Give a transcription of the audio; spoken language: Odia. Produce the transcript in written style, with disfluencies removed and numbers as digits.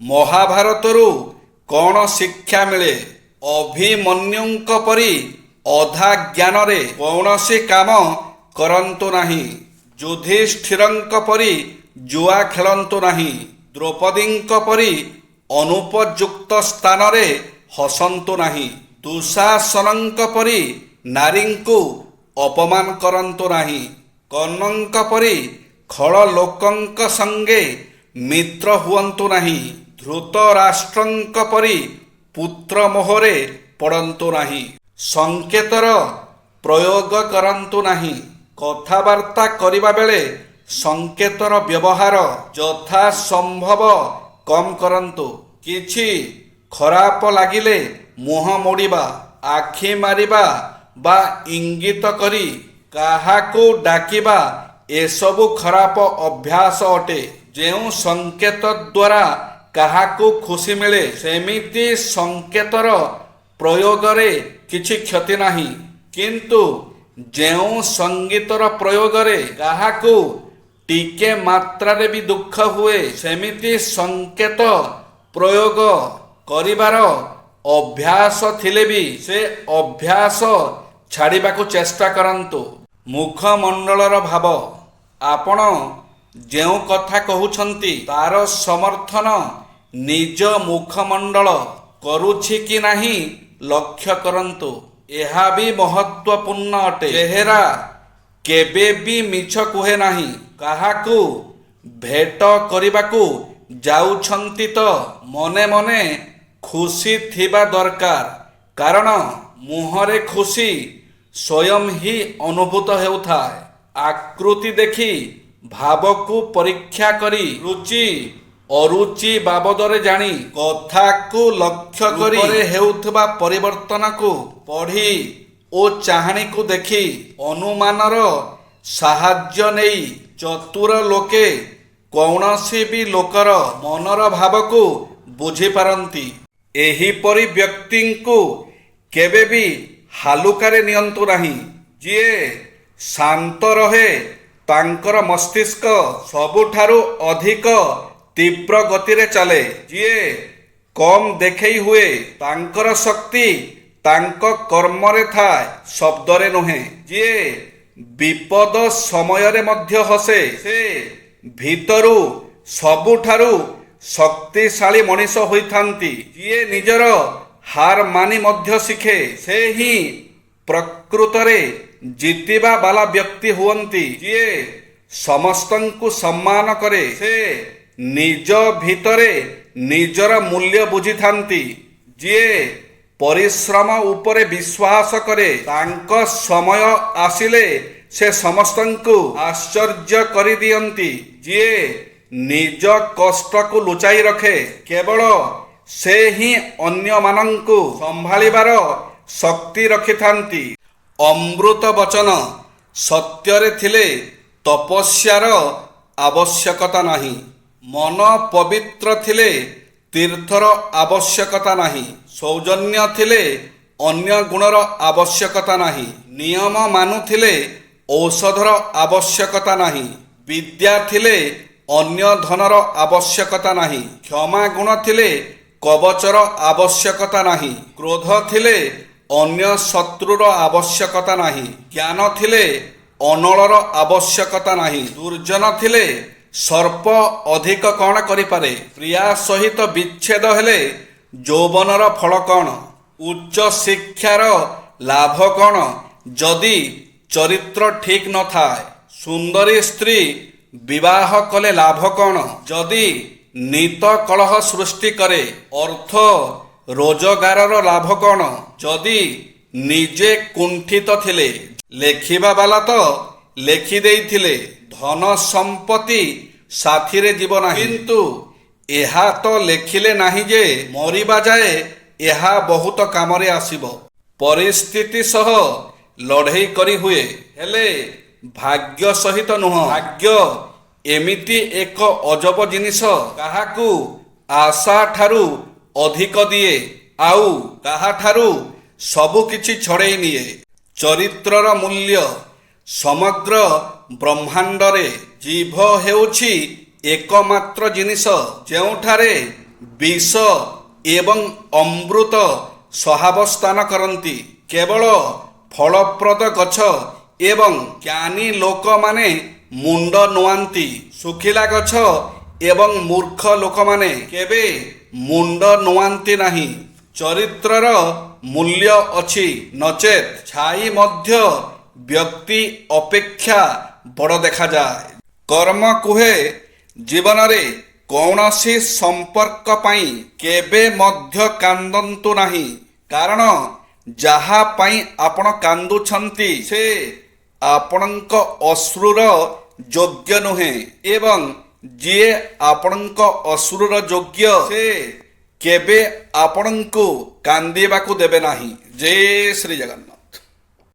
ମହାଭାରତରୁ କ'ଣ ଶିକ୍ଷା ମିଳେ? ଅଭିମନ୍ୟୁଙ୍କ ପରି ଅଧା ଜ୍ଞାନରେ କୌଣସି କାମ କରନ୍ତୁ ନାହିଁ। ଯୁଧିଷ୍ଠିରଙ୍କ ପରି ଜୁଆ ଖେଳନ୍ତୁ ନାହିଁ। ଦ୍ରୌପଦୀଙ୍କ ପରି ଅନୁପଯୁକ୍ତ ସ୍ଥାନରେ ହସନ୍ତୁ ନାହିଁ। ଦୁଶାସନଙ୍କ ପରି ନାରୀଙ୍କୁ ଅପମାନ କରନ୍ତୁ ନାହିଁ। କର୍ଣ୍ଣଙ୍କ ପରି ଖଳ ଲୋକଙ୍କ ସଙ୍ଗେ ମିତ୍ର ହୁଅନ୍ତୁ ନାହିଁ। ଧୃତରାଷ୍ଟ୍ରଙ୍କ ପରି ପୁତ୍ର ମୋହରେ ପଡ଼ନ୍ତୁ ନାହିଁ। ସଂକେତର ପ୍ରୟୋଗ କରନ୍ତୁ ନାହିଁ। କଥାବାର୍ତ୍ତା କରିବା ବେଳେ ସଂକେତର ବ୍ୟବହାର ଯଥାସମ୍ଭବ କମ୍ କରନ୍ତୁ। କିଛି ଖରାପ ଲାଗିଲେ ମୁହଁ ମୋଡ଼ିବା, ଆଖି ମାରିବା ବା ଇଙ୍ଗିତ କରି କାହାକୁ ଡାକିବା ଏସବୁ ଖରାପ ଅଭ୍ୟାସ ଅଟେ। ଯେଉଁ ସଂକେତ ଦ୍ୱାରା କାହାକୁ ଖୁସି ମିଳେ ସେମିତି ସଂକେତର ପ୍ରୟୋଗରେ କିଛି କ୍ଷତି ନାହିଁ। କିନ୍ତୁ ଯେଉଁ ସଙ୍ଗୀତର ପ୍ରୟୋଗରେ କାହାକୁ ଟିକେ ମାତ୍ରାରେ ବି ଦୁଃଖ ହୁଏ ସେମିତି ସଂକେତ ପ୍ରୟୋଗ କରିବାର ଅଭ୍ୟାସ ଥିଲେ ବି ସେ ଅଭ୍ୟାସ ଛାଡ଼ିବାକୁ ଚେଷ୍ଟା କରନ୍ତୁ। ମୁଖମଣ୍ଡଳର ଭାବ। ଆପଣ ଯେଉଁ କଥା କହୁଛନ୍ତି ତାର ସମର୍ଥନ ନିଜ ମୁଖମଣ୍ଡଳ କରୁଛି କି ନାହିଁ ଲକ୍ଷ୍ୟ କରନ୍ତୁ। ଏହା ବି ମହତ୍ୱପୂର୍ଣ୍ଣ ଅଟେ। ଚେହେରା କେବେ ବି ମିଛ କୁହେ ନାହିଁ। କାହାକୁ ଭେଟ କରିବାକୁ ଯାଉଛନ୍ତି ତ ମନେ ମନେ ଖୁସି ଥିବା ଦରକାର। କାରଣ ମୁହଁରେ ଖୁସି ସ୍ୱୟଂ ହିଁ ଅନୁଭୂତ ହେଉଥାଏ। ଆକୃତି ଦେଖି ଭାବକୁ ପରୀକ୍ଷା କରି ରୁଚି ଅରୁଚି ବାବଦରେ ଜାଣି କଥାକୁ ଲକ୍ଷ୍ୟ କରି ହେଉଥିବା ପରିବର୍ତ୍ତନକୁ ପଢ଼ି ଓ ଚାହାଣୀକୁ ଦେଖି ଅନୁମାନର ସାହାଯ୍ୟ ନେଇ ଚତୁର ଲୋକେ କୌଣସି ବି ଲୋକର ମନର ଭାବକୁ ବୁଝିପାରନ୍ତି। ଏହିପରି ବ୍ୟକ୍ତିଙ୍କୁ କେବେ ବି ହାଲୁକାରେ ନିଅନ୍ତୁ ନାହିଁ। ଯିଏ ଶାନ୍ତ ରହେ ତାଙ୍କର ମସ୍ତିଷ୍କ ସବୁଠାରୁ ଅଧିକ ତୀବ୍ର ଗତିରେ ଚାଲେ। ଯିଏ କମ୍ ଦେଖେଇ ହୁଏ ତାଙ୍କର ଶକ୍ତି ତାଙ୍କ କର୍ମରେ ଥାଏ, ଶବ୍ଦରେ ନୁହେଁ। ଯିଏ ବିପଦ ସମୟରେ ମଧ୍ୟ ହସେ ସେ ଭିତରୁ ସବୁଠାରୁ ଶକ୍ତିଶାଳୀ ମଣିଷ ହୋଇଥାନ୍ତି। ଯିଏ ନିଜର ହାର ମାନି ମଧ୍ୟ ଶିଖେ ସେ ହିଁ ପ୍ରକୃତରେ ଜିତିବା ବାଲା ବ୍ୟକ୍ତି ହୁଅନ୍ତି। ଯିଏ ସମସ୍ତଙ୍କୁ ସମ୍ମାନ କରେ ସେ ନିଜ ଭିତରେ ନିଜର ମୂଲ୍ୟ ବୁଝିଥାନ୍ତି। ଯିଏ ପରିଶ୍ରମ ଉପରେ ବିଶ୍ୱାସ କରେ ତାଙ୍କ ସମୟ ଆସିଲେ ସେ ସମସ୍ତଙ୍କୁ ଆଶ୍ଚର୍ଯ୍ୟ କରିଦିଅନ୍ତି। ଯିଏ ନିଜ କଷ୍ଟକୁ ଲୁଚାଇ ରଖେ କେବଳ ସେ ହିଁ ଅନ୍ୟମାନଙ୍କୁ ସମ୍ଭାଳିବାର ଶକ୍ତି ରଖିଥାନ୍ତି। ଅମୃତ ବଚନ। ସତ୍ୟରେ ଥିଲେ ତପସ୍ୟାର ଆବଶ୍ୟକତା ନାହିଁ। ମନ ପବିତ୍ର ଥିଲେ ତୀର୍ଥର ଆବଶ୍ୟକତା ନାହିଁ। ସୌଜନ୍ୟ ଥିଲେ ଅନ୍ୟ ଗୁଣର ଆବଶ୍ୟକତା ନାହିଁ। ନିୟମ ମାନୁଥିଲେ ଔଷଧର ଆବଶ୍ୟକତା ନାହିଁ। ବିଦ୍ୟା ଥିଲେ ଅନ୍ୟ ଧନର ଆବଶ୍ୟକତା ନାହିଁ। କ୍ଷମା ଗୁଣ ଥିଲେ କବଚର ଆବଶ୍ୟକତା ନାହିଁ। କ୍ରୋଧ ଥିଲେ ଅନ୍ୟ ଶତ୍ରୁର ଆବଶ୍ୟକତା ନାହିଁ। ଜ୍ଞାନ ଥିଲେ ଅନଳର ଆବଶ୍ୟକତା ନାହିଁ। ଦୁର୍ଜନ ଥିଲେ ସର୍ପ ଅଧିକ କ'ଣ କରିପାରେ? ପ୍ରିୟା ସହିତ ବିଚ୍ଛେଦ ହେଲେ ଯୌବନର ଫଳ କ'ଣ? ଉଚ୍ଚ ଶିକ୍ଷାର ଲାଭ କ'ଣ ଯଦି ଚରିତ୍ର ଠିକ୍ ନଥାଏ? ସୁନ୍ଦରୀ ସ୍ତ୍ରୀ ବିବାହ କଲେ ଲାଭ କ'ଣ ଯଦି ନୀତ କଳହ ସୃଷ୍ଟି କରେ? ଅର୍ଥ ରୋଜଗାରର ଲାଭ କ'ଣ ଯଦି ନିଜେ କୁଣ୍ଠିତ ଥିଲେ? ଲେଖିବା ବାଲା ତ ଲେଖି ଦେଇଥିଲେ ଧନ ସମ୍ପତ୍ତି ସାଥିରେ ଯିବ ନାହିଁ। କିନ୍ତୁ ଏହା ତ ଲେଖିଲେ ନାହିଁ ଯେ ମରିବା ଯାଏ ଏହା ବହୁତ କାମରେ ଆସିବ। ପରିସ୍ଥିତି ସହ ଲଢ଼େଇ କରି ହୁଏ ହେଲେ ଭାଗ୍ୟ ସହିତ ନୁହଁ। ଭାଗ୍ୟ ଏମିତି ଏକ ଅଜବ ଜିନିଷ କାହାକୁ ଆଶା ଠାରୁ ଅଧିକ ଦିଏ ଆଉ କାହାଠାରୁ ସବୁ କିଛି ଛଡ଼େଇ ନିଏ। ଚରିତ୍ରର ମୂଲ୍ୟ। ସମଗ୍ର ବ୍ରହ୍ମାଣ୍ଡରେ ଜିଭ ହେଉଛି ଏକମାତ୍ର ଜିନିଷ ଯେଉଁଠାରେ ବିଷ ଏବଂ ଅମୃତ ସହାବସ୍ଥାନ କରନ୍ତି। କେବଳ ଫଳପ୍ରଦ ଗଛ ଏବଂ ଜ୍ଞାନୀ ଲୋକମାନେ ମୁଣ୍ଡ ନୁଆନ୍ତି। ଶୁଖିଲା ଗଛ ଏବଂ ମୂର୍ଖ ଲୋକମାନେ କେବେ ମୁଣ୍ଡ ନୁଆନ୍ତି ନାହିଁ। ଚରିତ୍ରର ମୂଲ୍ୟ ଅଛି, ନଚେତ୍ ଛାଇ ମଧ୍ୟ ବ୍ୟକ୍ତି ଅପେକ୍ଷା ବଡ଼ ଦେଖାଯାଏ। କର୍ମ କୁହେ ଜୀବନରେ କୌଣସି ସମ୍ପର୍କ ପାଇଁ କେବେ ମଧ୍ୟ କାନ୍ଦନ୍ତୁ ନାହିଁ, କାରଣ ଯାହା ପାଇଁ ଆପଣ କାନ୍ଦୁଛନ୍ତି ସେ ଆପଣଙ୍କ ଅଶ୍ରୁର ଯୋଗ୍ୟ ନୁହେଁ ଏବଂ ଯିଏ ଆପଣଙ୍କ ଅଶ୍ରୁର ଯୋଗ୍ୟ ସେ କେବେ ଆପଣଙ୍କୁ କାନ୍ଦିବାକୁ ଦେବେ ନାହିଁ। ଜୟ ଶ୍ରୀ ଜଗନ୍ନାଥ।